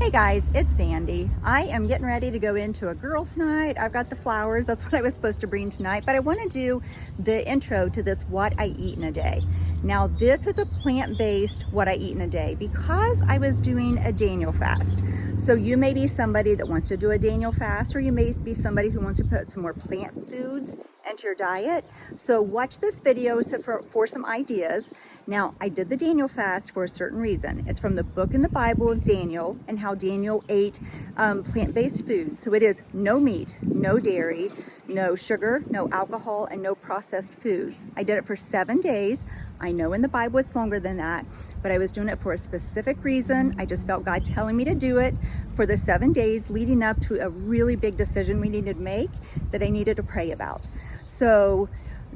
Hey guys, it's Sandy. I am getting ready to go into a girls' night. I've got the flowers. That's what I was supposed to bring tonight, but I want to do the intro to this what I eat in a day. Now, this is a plant-based what I eat in a day because I was doing a Daniel fast. So you may be somebody that wants to do a Daniel fast, or you may be somebody who wants to put some more plant foods into your diet. So watch this video for some ideas. Now, I did the Daniel fast for a certain reason. It's from the book in the Bible of Daniel and how Daniel ate plant-based foods. So it is no meat, no dairy, no sugar, no alcohol, and no processed foods. I did it for 7 days. I know in the Bible it's longer than that, but I was doing it for a specific reason. I just felt God telling me to do it for the 7 days leading up to a really big decision we needed to make that I needed to pray about. So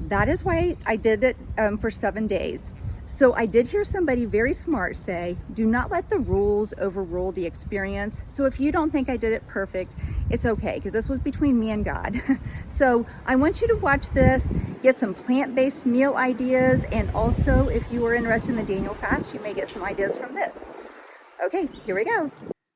that is why I did it for 7 days. So I did hear somebody very smart say, do not let the rules overrule the experience. So if you don't think I did it perfect, it's okay, because this was between me and God. So I want you to watch this, get some plant-based meal ideas, and also if you are interested in the Daniel fast, you may get some ideas from this. Okay, here we go.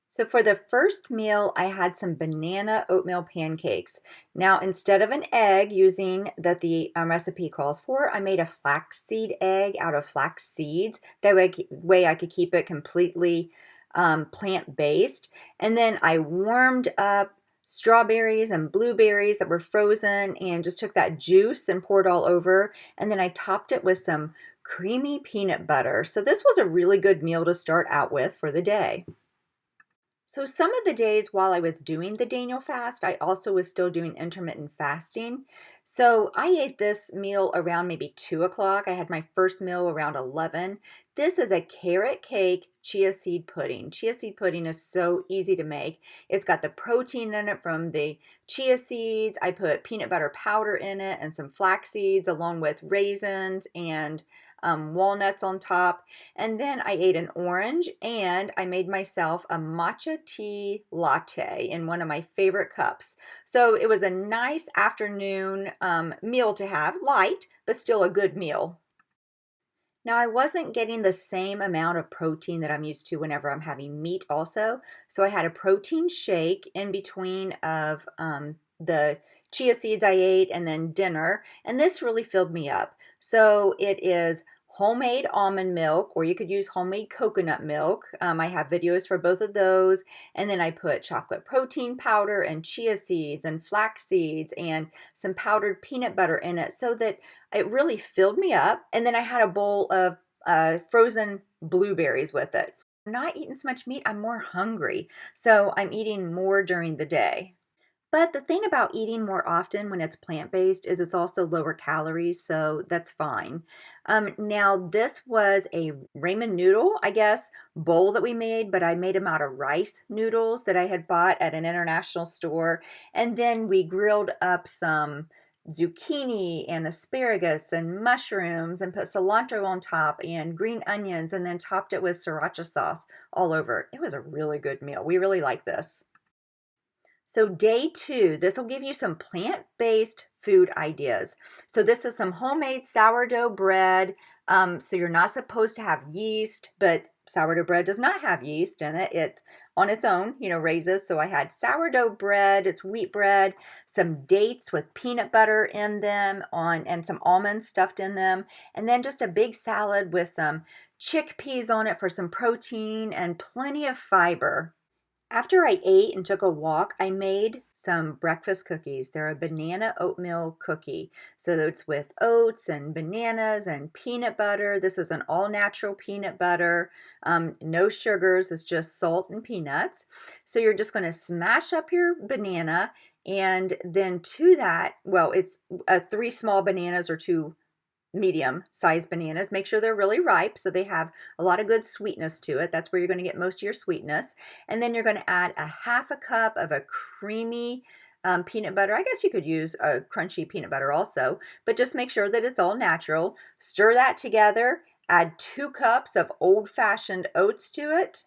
So for the first meal, I had some banana oatmeal pancakes. Now, instead of an egg using that the recipe calls for, I made a flaxseed egg out of flax seeds. That way I could keep it completely plant-based. And then I warmed up strawberries and blueberries that were frozen and just took that juice and poured all over. And then I topped it with some creamy peanut butter. So this was a really good meal to start out with for the day. So some of the days while I was doing the Daniel fast, I also was still doing intermittent fasting. So I ate this meal around maybe 2 o'clock. I had my first meal around 11. This is a carrot cake chia seed pudding. Chia seed pudding is so easy to make. It's got the protein in it from the chia seeds. I put peanut butter powder in it and some flax seeds along with raisins and walnuts on top. And then I ate an orange and I made myself a matcha tea latte in one of my favorite cups. So it was a nice afternoon meal to have, light, but still a good meal. Now, I wasn't getting the same amount of protein that I'm used to whenever I'm having meat also. So I had a protein shake in between of the chia seeds I ate and then dinner. And this really filled me up. So it is homemade almond milk, or you could use homemade coconut milk. I have videos for both of those. And then I put chocolate protein powder and chia seeds and flax seeds and some powdered peanut butter in it so that it really filled me up. And then I had a bowl of frozen blueberries with it. I'm not eating so much meat, I'm more hungry. So I'm eating more during the day. But the thing about eating more often when it's plant-based is it's also lower calories, so that's fine. Now, this was a ramen noodle, I guess, bowl that we made, but I made them out of rice noodles that I had bought at an international store. And then we grilled up some zucchini and asparagus and mushrooms and put cilantro on top and green onions and then topped it with sriracha sauce all over. It was a really good meal. We really like this. So day 2, this will give you some plant-based food ideas. So this is some homemade sourdough bread. So you're not supposed to have yeast, but sourdough bread does not have yeast in it. It on its own, raises. So I had sourdough bread, it's wheat bread, some dates with peanut butter in them and some almonds stuffed in them, and then just a big salad with some chickpeas on it for some protein and plenty of fiber. After I ate and took a walk, I made some breakfast cookies. They're a banana oatmeal cookie. So it's with oats and bananas and peanut butter. This is an all-natural peanut butter, no sugars. It's just salt and peanuts. So you're just going to smash up your banana, and then to that, well, it's 3 small bananas or 2 medium-sized bananas. Make sure they're really ripe so they have a lot of good sweetness to it. That's where you're going to get most of your sweetness. And then you're going to add a 1/2 cup of a creamy peanut butter. I guess you could use a crunchy peanut butter also, but just make sure that it's all natural. Stir that together. Add 2 cups of old-fashioned oats to it.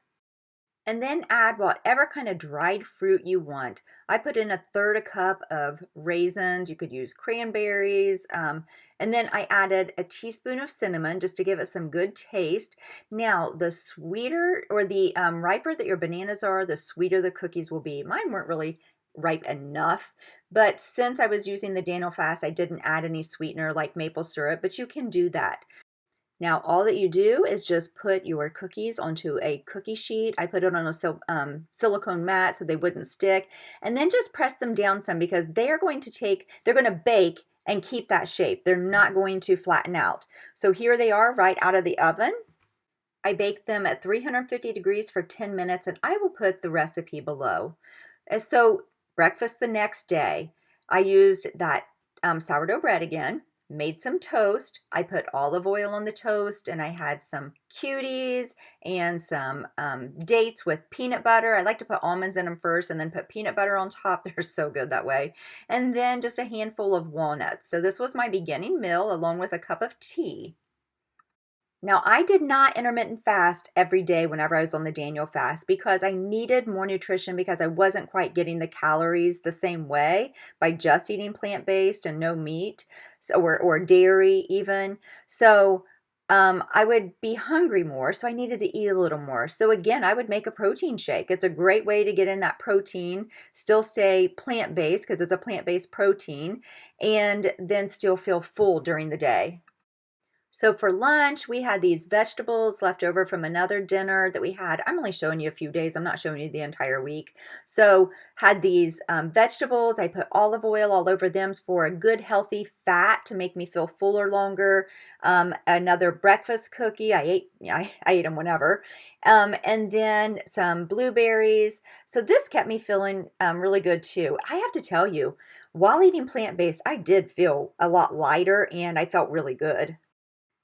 And then add whatever kind of dried fruit you want. I put in 1/3 cup of raisins. You could use cranberries. And then I added a teaspoon of cinnamon just to give it some good taste. Now, the sweeter or the riper that your bananas are, the sweeter the cookies will be. Mine weren't really ripe enough, but since I was using the Daniel fast, I didn't add any sweetener like maple syrup, but you can do that. Now, all that you do is just put your cookies onto a cookie sheet. I put it on a silicone mat so they wouldn't stick, and then just press them down some because they're going to bake and keep that shape. They're not going to flatten out. So here they are right out of the oven. I baked them at 350 degrees for 10 minutes, and I will put the recipe below. So breakfast the next day, I used that sourdough bread again. Made some toast. I put olive oil on the toast, and I had some cuties and some dates with peanut butter. I like to put almonds in them first and then put peanut butter on top. They're so good that way. And then just a handful of walnuts. So this was my beginning meal along with a cup of tea. Now, I did not intermittent fast every day whenever I was on the Daniel fast because I needed more nutrition because I wasn't quite getting the calories the same way by just eating plant-based and no meat or dairy even. So I would be hungry more, so I needed to eat a little more. So again, I would make a protein shake. It's a great way to get in that protein, still stay plant-based because it's a plant-based protein, and then still feel full during the day. So for lunch, we had these vegetables left over from another dinner that we had. I'm only showing you a few days. I'm not showing you the entire week. So had these vegetables. I put olive oil all over them for a good healthy fat to make me feel fuller longer. Another breakfast cookie. I ate them whenever. And then some blueberries. So this kept me feeling really good too. I have to tell you, while eating plant-based, I did feel a lot lighter and I felt really good.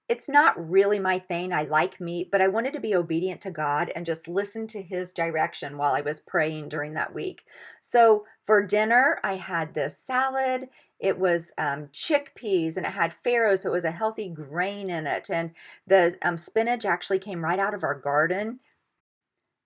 It's not really my thing. I like meat, but I wanted to be obedient to God and just listen to His direction while I was praying during that week. So for dinner, I had this salad. It was chickpeas and it had farro, so it was a healthy grain in it. And the spinach actually came right out of our garden.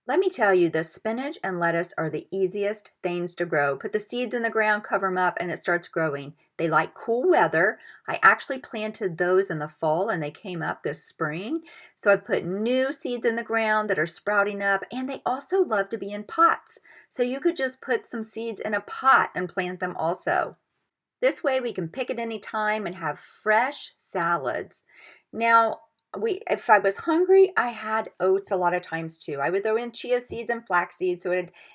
Let me tell you, the spinach and lettuce are the easiest things to grow. Put the seeds in the ground, cover them up, and it starts growing. They like cool weather. I actually planted those in the fall and they came up this spring. So I put new seeds in the ground that are sprouting up, and they also love to be in pots. So you could just put some seeds in a pot and plant them also. This way we can pick at any time and have fresh salads. Now, if I was hungry, I had oats a lot of times too. I would throw in chia seeds and flax seeds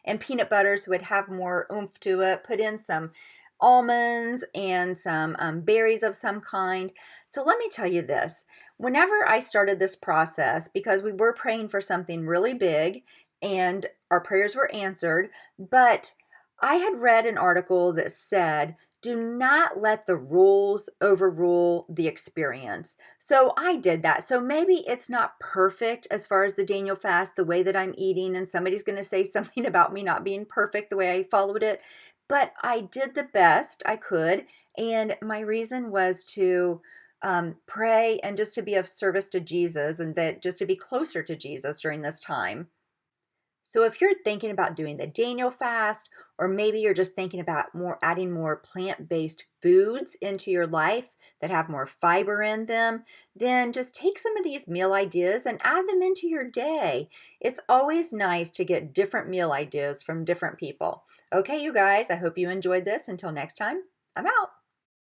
and peanut butter so it'd have more oomph to it. Put in some almonds and some berries of some kind. So let me tell you this. Whenever I started this process, because we were praying for something really big and our prayers were answered, but I had read an article that said, do not let the rules overrule the experience. So I did that. So maybe it's not perfect as far as the Daniel fast, the way that I'm eating, and somebody's going to say something about me not being perfect the way I followed it. But I did the best I could. And my reason was to pray and just to be of service to Jesus and that just to be closer to Jesus during this time. So if you're thinking about doing the Daniel fast, or maybe you're just thinking about adding more plant-based foods into your life that have more fiber in them, then just take some of these meal ideas and add them into your day. It's always nice to get different meal ideas from different people. Okay, you guys, I hope you enjoyed this. Until next time, I'm out.